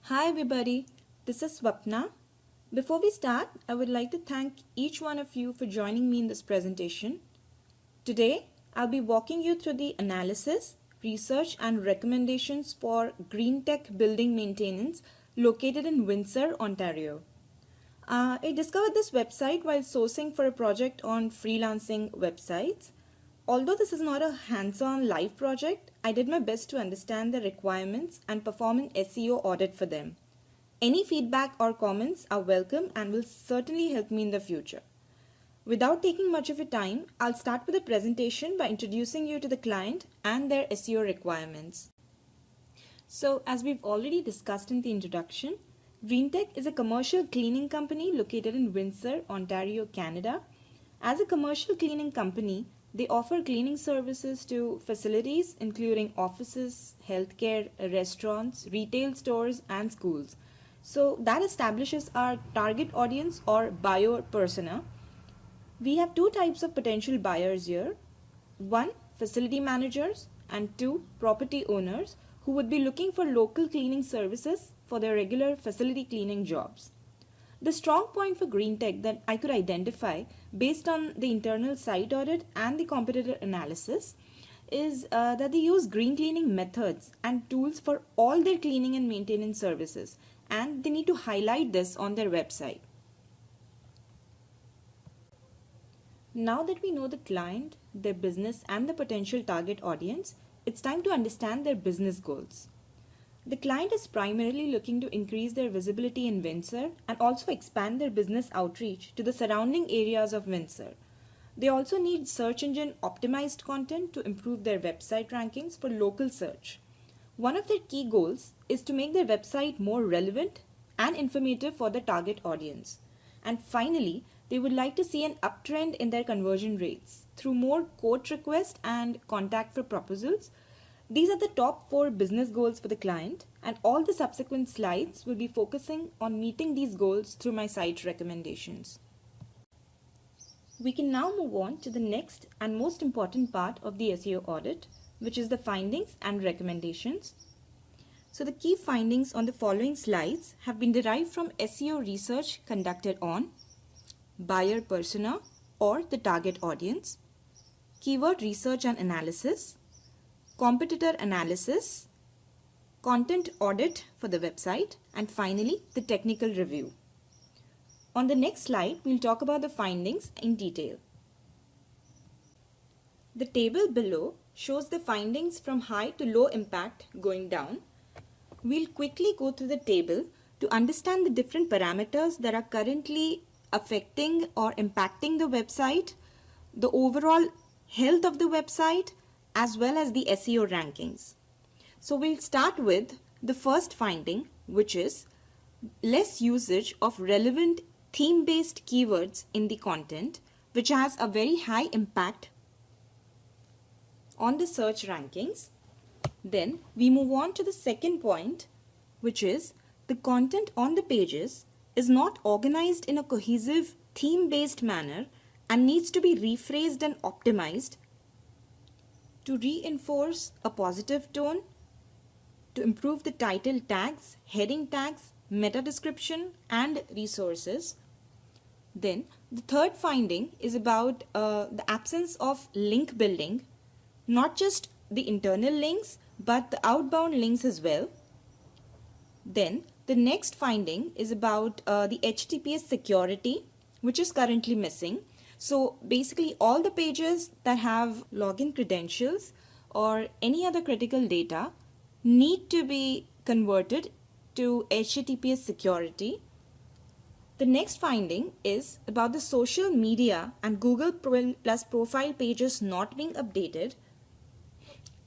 Hi everybody, this is Swapna. Before we start, I would like to thank each one of you for joining me in this presentation. Today, I'll be walking you through the analysis, research and recommendations for green tech building maintenance located in Windsor, Ontario. I discovered this website while sourcing for a project on freelancing websites. Although this is not a hands-on live project, I did my best to understand the requirements and perform an SEO audit for them. Any feedback or comments are welcome and will certainly help me in the future. Without taking much of your time, I'll start with a presentation by introducing you to the client and their SEO requirements. So, as we've already discussed in the introduction, GreenTech is a commercial cleaning company located in Windsor, Ontario, Canada. As a commercial cleaning company, they offer cleaning services to facilities including offices, healthcare, restaurants, retail stores, and schools. So that establishes our target audience or buyer persona. We have two types of potential buyers here. One, facility managers, and two, property owners who would be looking for local cleaning services for their regular facility cleaning jobs. The strong point for GreenTech that I could identify based on the internal site audit and the competitor analysis is that they use green cleaning methods and tools for all their cleaning and maintenance services, and they need to highlight this on their website. Now that we know the client, their business and the potential target audience, it's time to understand their business goals. The client is primarily looking to increase their visibility in Windsor and also expand their business outreach to the surrounding areas of Windsor. They also need search engine optimized content to improve their website rankings for local search. One of their key goals is to make their website more relevant and informative for the target audience. And finally, they would like to see an uptrend in their conversion rates through more quote requests and contact for proposals. These are the top 4 business goals for the client, and all the subsequent slides will be focusing on meeting these goals through my site recommendations. We can now move on to the next and most important part of the SEO audit, which is the findings and recommendations. So the key findings on the following slides have been derived from SEO research conducted on buyer persona or the target audience, keyword research and analysis, competitor analysis, content audit for the website, and finally the technical review. On the next slide, we'll talk about the findings in detail. The table below shows the findings from high to low impact going down. We'll quickly go through the table to understand the different parameters that are currently affecting or impacting the website, the overall health of the website, as well as the SEO rankings. So we'll start with the first finding, which is less usage of relevant theme-based keywords in the content, which has a very high impact on the search rankings. Then we move on to the second point, which is the content on the pages is not organized in a cohesive theme-based manner and needs to be rephrased and optimized to reinforce a positive tone, to improve the title tags, heading tags, meta description, and resources. Then the third finding is about the absence of link building, not just the internal links, but the outbound links as well. Then the next finding is about the HTTPS security, which is currently missing. So basically all the pages that have login credentials or any other critical data need to be converted to HTTPS security. The next finding is about the social media and Google Plus profile pages not being updated.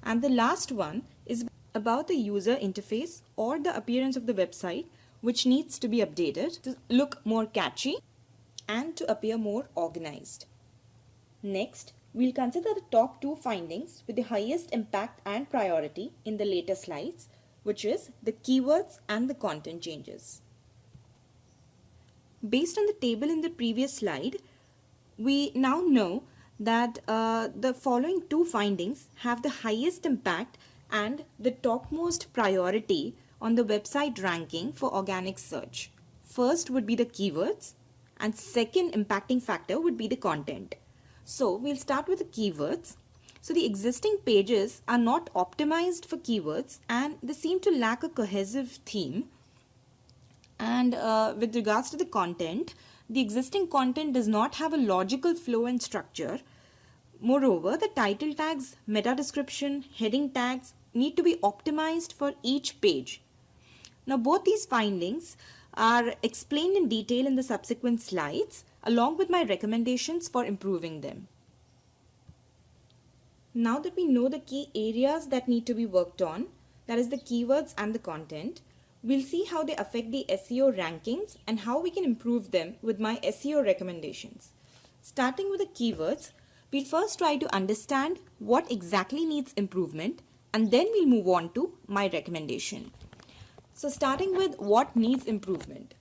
And the last one is about the user interface or the appearance of the website, which needs to be updated to look more catchy and to appear more organized. Next, we'll consider the top 2 findings with the highest impact and priority in the later slides, which is the keywords and the content changes. Based on the table in the previous slide, we now know that the following 2 findings have the highest impact and the topmost priority on the website ranking for organic search. First would be the keywords, and second impacting factor would be the content. So we'll start with the keywords. So the existing pages are not optimized for keywords and they seem to lack a cohesive theme. And with regards to the content, the existing content does not have a logical flow and structure. Moreover, the title tags, meta description, heading tags need to be optimized for each page. Now, both these findings are explained in detail in the subsequent slides, along with my recommendations for improving them. Now that we know the key areas that need to be worked on, that is the keywords and the content, we'll see how they affect the SEO rankings and how we can improve them with my SEO recommendations. Starting with the keywords, we'll first try to understand what exactly needs improvement, and then we'll move on to my recommendation. So starting with what needs improvement.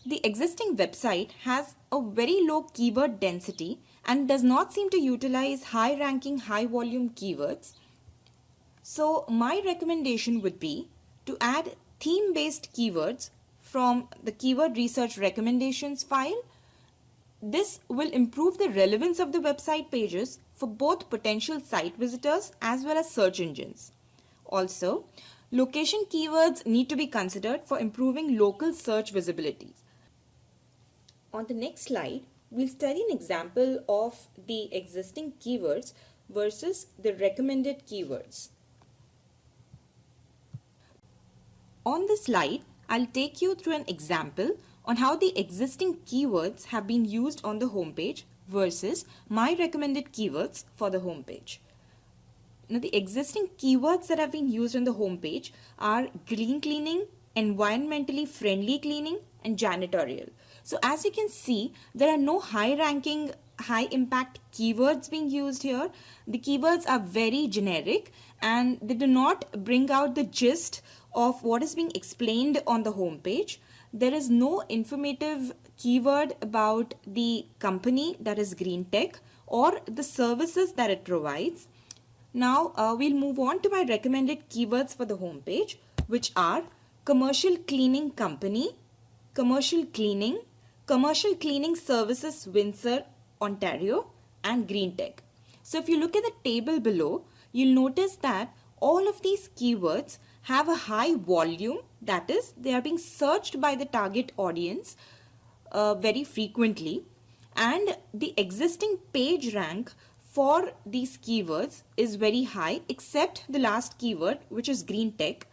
The existing website has a very low keyword density and does not seem to utilize high ranking, high volume keywords. So my recommendation would be to add theme-based keywords from the keyword research recommendations file. This will improve the relevance of the website pages for both potential site visitors as well as search engines. Also, location keywords need to be considered for improving local search visibility. On the next slide, we'll study an example of the existing keywords versus the recommended keywords. On this slide, I'll take you through an example on how the existing keywords have been used on the homepage versus my recommended keywords for the homepage. Now, the existing keywords that have been used on the homepage are green cleaning, environmentally friendly cleaning, and janitorial. So as you can see, there are no high ranking, high impact keywords being used here. The keywords are very generic and they do not bring out the gist of what is being explained on the homepage. There is no informative keyword about the company, that is Green Tech, or the services that it provides. Now we'll move on to my recommended keywords for the homepage, which are commercial cleaning company, commercial cleaning services Windsor, Ontario, and Green Tech. So if you look at the table below, you'll notice that all of these keywords have a high volume, that is, they are being searched by the target audience very frequently, and the existing page rank for these keywords is very high except the last keyword, which is Green Tech.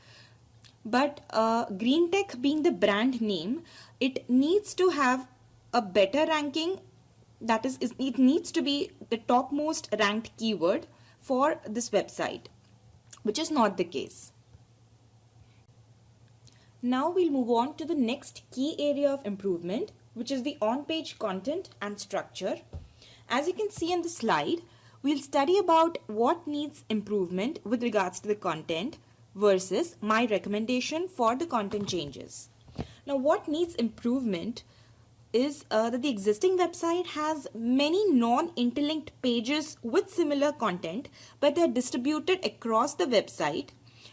But Green Tech being the brand name, it needs to have a better ranking, that is, it needs to be the topmost ranked keyword for this website, which is not the case. Now we'll move on to the next key area of improvement, which is the on-page content and structure. As you can see in the slide, we'll study about what needs improvement with regards to the content versus my recommendation for the content changes. Now, what needs improvement is that the existing website has many non-interlinked pages with similar content, but they're distributed across the website.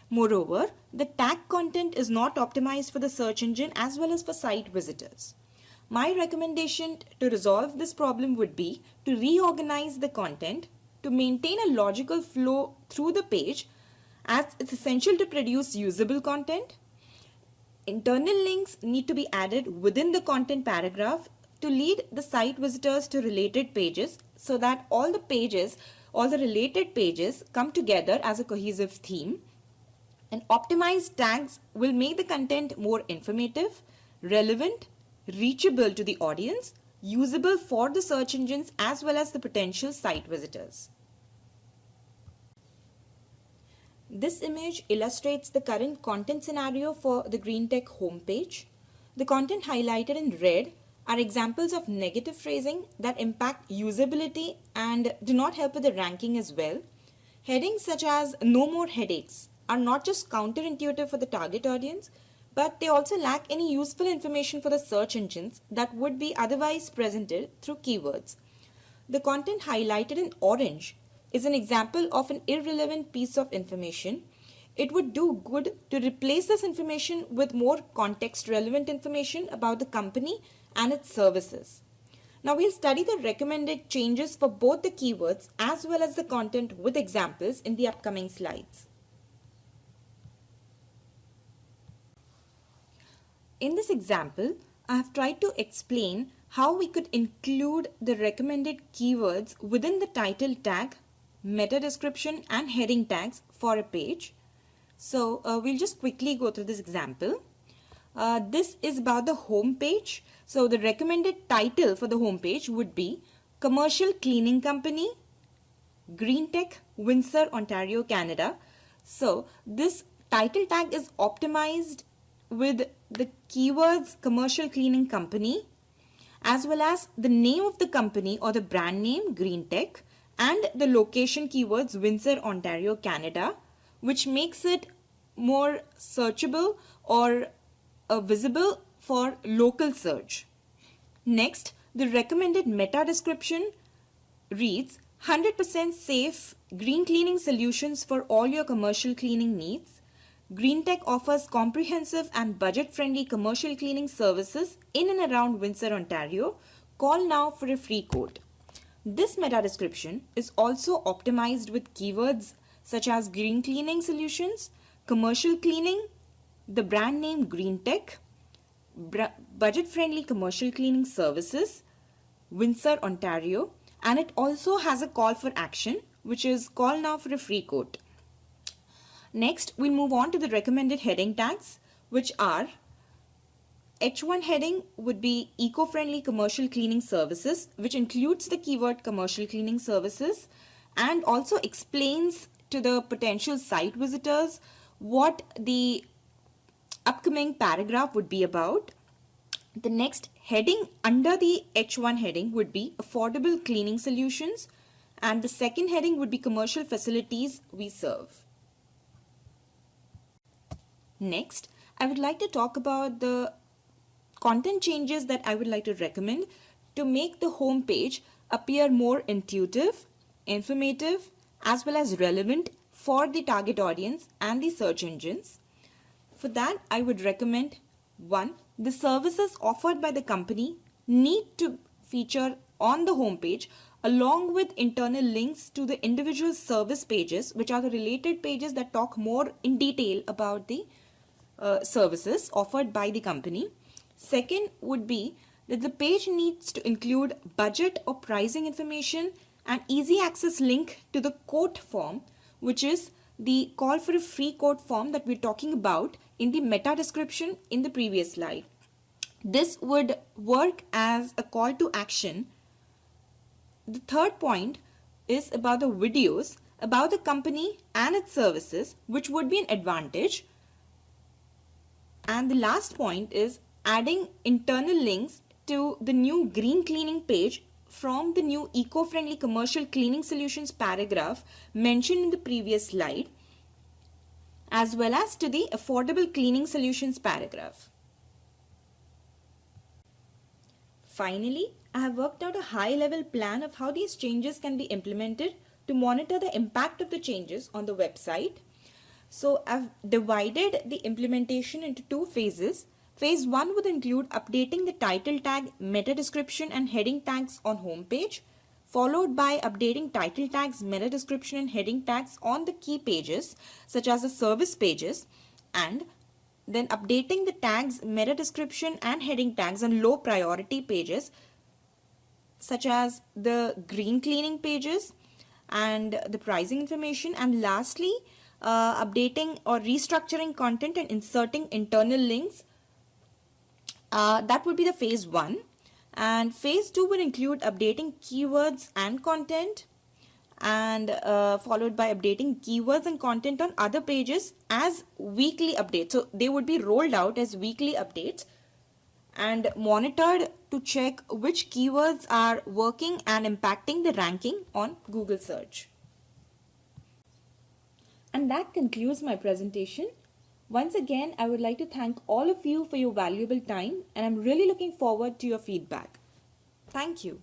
Moreover, the tag content is not optimized for the search engine as well as for site visitors. My recommendation to resolve this problem would be to reorganize the content to maintain a logical flow through the page, as it's essential to produce usable content. Internal links need to be added within the content paragraph to lead the site visitors to related pages so that all the related pages come together as a cohesive theme. And optimized tags will make the content more informative, relevant, reachable to the audience, usable for the search engines as well as the potential site visitors. This image illustrates the current content scenario for the Green Tech homepage. The content highlighted in red are examples of negative phrasing that impact usability and do not help with the ranking as well. Headings such as "no more headaches" are not just counterintuitive for the target audience, but they also lack any useful information for the search engines that would be otherwise presented through keywords. The content highlighted in orange is an example of an irrelevant piece of information. it would do good to replace this information with more context relevant information about the company and its services. Now we'll study the recommended changes for both the keywords as well as the content with examples in the upcoming slides. In this example, I have tried to explain how we could include the recommended keywords within the title tag, meta description and heading tags for a page. So we'll just quickly go through this example. This is about the home page. So the recommended title for the home page would be Commercial Cleaning Company, Green Tech, Windsor, Ontario, Canada. So this title tag is optimized with the keywords Commercial Cleaning Company as well as the name of the company or the brand name Green Tech and the location keywords Windsor, Ontario, Canada, which makes it more searchable or visible for local search. Next, the recommended meta description reads 100% safe green cleaning solutions for all your commercial cleaning needs. Green Tech offers comprehensive and budget-friendly commercial cleaning services in and around Windsor, Ontario. Call now for a free quote. This meta description is also optimized with keywords such as green cleaning solutions, commercial cleaning, the brand name Green Tech, budget-friendly commercial cleaning services, Windsor, Ontario, and it also has a call for action, which is call now for a free quote. Next, we'll move on to the recommended heading tags, which are H1 heading would be eco-friendly commercial cleaning services, which includes the keyword commercial cleaning services and also explains to the potential site visitors what the upcoming paragraph would be about. The next heading under the H1 heading would be affordable cleaning solutions, and the second heading would be commercial facilities we serve. Next, I would like to talk about the content changes that I would like to recommend to make the home page appear more intuitive, informative, as well as relevant for the target audience and the search engines. For that, I would recommend 1. The services offered by the company need to feature on the home page along with internal links to the individual service pages, which are the related pages that talk more in detail about the services offered by the company. Second would be that the page needs to include budget or pricing information and easy access link to the quote form, which is the call for a free quote form that we're talking about in the meta description in the previous slide. This would work as a call to action. The third point is about the videos about the company and its services, which would be an advantage. And the last point is adding internal links to the new green cleaning page from the new eco-friendly commercial cleaning solutions paragraph mentioned in the previous slide, as well as to the affordable cleaning solutions paragraph. Finally, I have worked out a high-level plan of how these changes can be implemented to monitor the impact of the changes on the website. So I've divided the implementation into 2 phases. Phase 1 would include updating the title tag, meta description and heading tags on homepage, followed by updating title tags, meta description and heading tags on the key pages such as the service pages, and then updating the tags, meta description and heading tags on low priority pages such as the green cleaning pages and the pricing information, and lastly updating or restructuring content and inserting internal links. That would be the phase 1, and phase 2 will include updating keywords and content, and followed by updating keywords and content on other pages as weekly updates. So they would be rolled out as weekly updates and monitored to check which keywords are working and impacting the ranking on Google search. And that concludes my presentation. Once again, I would like to thank all of you for your valuable time, and I'm really looking forward to your feedback. Thank you.